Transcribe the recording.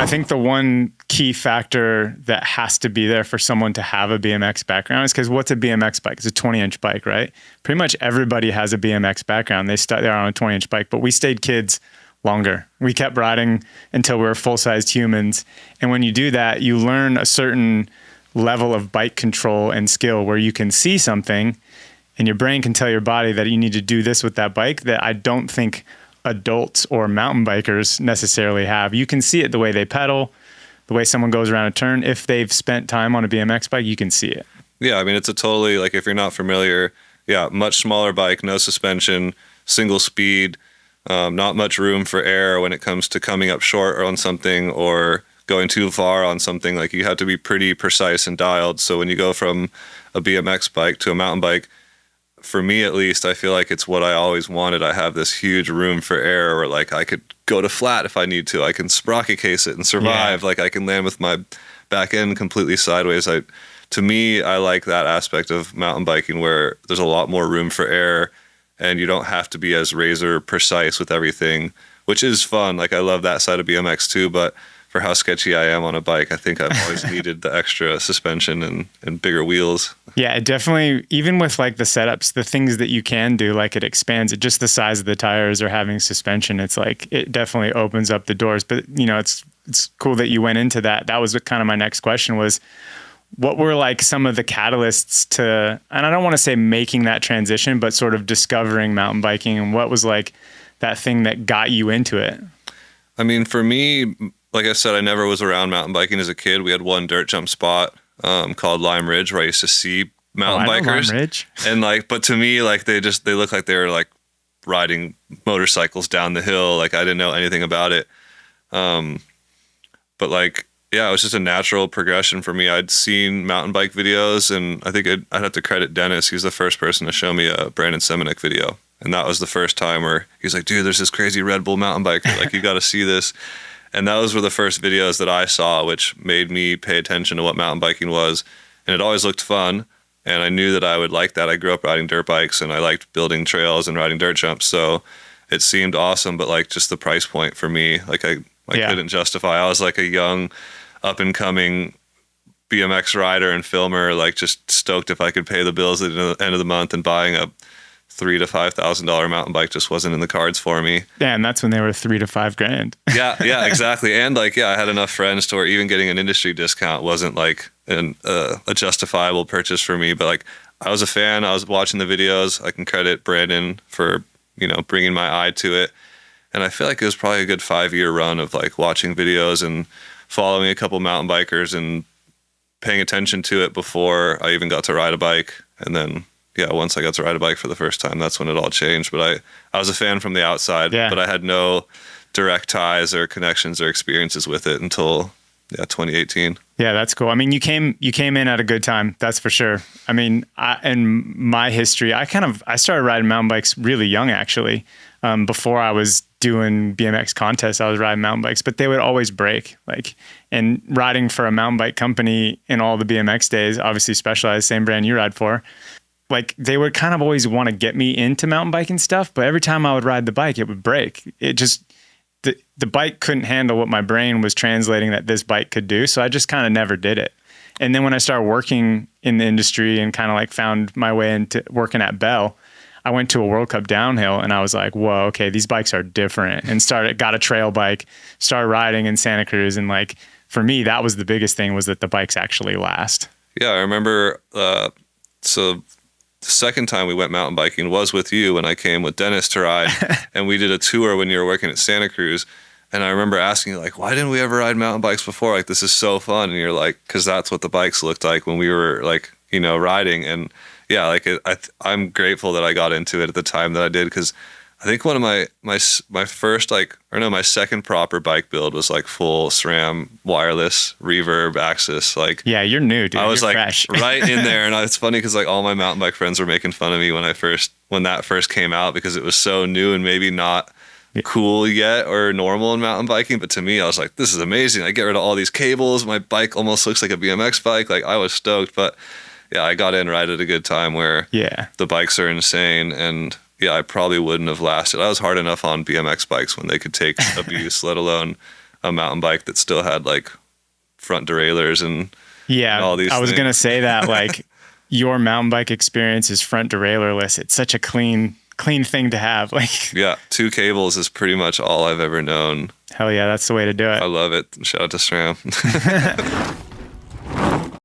I think the one key factor that has to be there for someone to have a BMX background is because what's a BMX bike? It's a 20-inch bike, right? Pretty much everybody has a BMX background. They're on a 20-inch bike, but we stayed kids longer. We kept riding until we were full-sized humans. And when you do that, you learn a certain level of bike control and skill where you can see something and your brain can tell your body that you need to do this with that bike that I don't think adults or mountain bikers necessarily have. You can see it the way they pedal, the way someone goes around a turn. If they've spent time on a BMX bike, you can see it. Yeah, I mean, it's a totally, like, if you're not familiar, yeah, much smaller bike, no suspension, single speed, not much room for error when it comes to coming up short on something or going too far on something. Like, you have to be pretty precise and dialed. So when you go from a BMX bike to a mountain bike, for me at least, I feel like it's what I always wanted. I have this huge room for error where, like, I could go to flat if I need to. I can sprocket case it and survive. Yeah. Like, I can land with my back end completely sideways. To me, I like that aspect of mountain biking where there's a lot more room for error and you don't have to be as razor precise with everything, which is fun. Like, I love that side of BMX too, but for how sketchy I am on a bike, I think I've always needed the extra suspension and bigger wheels. Yeah, it definitely, even with like the setups, the things that you can do, like it expands it, just the size of the tires or having suspension, it's like, it definitely opens up the doors. But, you know, it's cool that you went into that. That was kind of my next question was, what were like some of the catalysts to, and I don't want to say making that transition, but sort of discovering mountain biking, and what was like that thing that got you into it? I mean, for me, like I said, I never was around mountain biking as a kid. We had one dirt jump spot called Lime Ridge where I used to see mountain bikers. Lime Ridge. And like, but to me, like they look like they were like riding motorcycles down the hill. Like, I didn't know anything about it. But like, yeah, it was just a natural progression for me. I'd seen mountain bike videos, and I think I'd have to credit Dennis. He's the first person to show me a Brandon Semenuk video. And that was the first time where he's like, dude, there's this crazy Red Bull mountain biker. Like, you got to see this. And those were the first videos that I saw, which made me pay attention to what mountain biking was. And it always looked fun. And I knew that I would like that. I grew up riding dirt bikes, and I liked building trails and riding dirt jumps. So it seemed awesome. But like, just the price point for me, like I couldn't justify. I was like a young, up and coming BMX rider and filmer, like just stoked if I could pay the bills at the end of the month, and buying a $3,000 to $5,000 mountain bike just wasn't in the cards for me. Yeah, and that's when they were $3,000 to $5,000. Yeah, exactly. And like, yeah, I had enough friends to where even getting an industry discount wasn't like a justifiable purchase for me. But like, I was a fan. I was watching the videos. I can credit Brandon for, you know, bringing my eye to it. And I feel like it was probably a good 5-year run of like watching videos and following a couple mountain bikers and paying attention to it before I even got to ride a bike. And then, yeah, once I got to ride a bike for the first time, that's when it all changed. But I was a fan from the outside, but I had no direct ties or connections or experiences with it until 2018. Yeah, that's cool. I mean, you came in at a good time, that's for sure. I mean, in my history, I started riding mountain bikes really young, actually. Before I was doing BMX contests, I was riding mountain bikes, but they would always break. Like, and riding for a mountain bike company in all the BMX days, obviously Specialized, same brand you ride for, like they would kind of always want to get me into mountain biking stuff, but every time I would ride the bike, it would break. It just, the bike couldn't handle what my brain was translating that this bike could do. So I just kind of never did it. And then when I started working in the industry and kind of like found my way into working at Bell, I went to a World Cup downhill and I was like, whoa, okay, these bikes are different, and got a trail bike, started riding in Santa Cruz. And like, for me, that was the biggest thing, was that the bikes actually last. Yeah. I remember, so the second time we went mountain biking was with you when I came with Dennis to ride, and we did a tour when you were working at Santa Cruz. And I remember asking you, like, why didn't we ever ride mountain bikes before? Like, this is so fun. And you're like, because that's what the bikes looked like when we were like, you know, riding. And yeah, like I'm grateful that I got into it at the time that I did, because I think one of my first, like, or no, my second proper bike build was like full SRAM, wireless, reverb, axis. Like, yeah, you're new, dude. I was you're like fresh. right in there, and it's funny because like all my mountain bike friends were making fun of me when that first came out, because it was so new and maybe not cool yet or normal in mountain biking. But to me, I was like, this is amazing. I get rid of all these cables. My bike almost looks like a BMX bike. Like, I was stoked. But yeah, I got in right at a good time where the bikes are insane. And yeah, I probably wouldn't have lasted. I was hard enough on BMX bikes when they could take abuse, let alone a mountain bike that still had like front derailleurs and Yeah, all these I was things. gonna say that like your mountain bike experience is front derailleurless. It's such a clean thing to have. Like, Yeah, 2 cables is pretty much all I've ever known. hell yeah, that's the way to do it. I love it. Shout out to SRAM.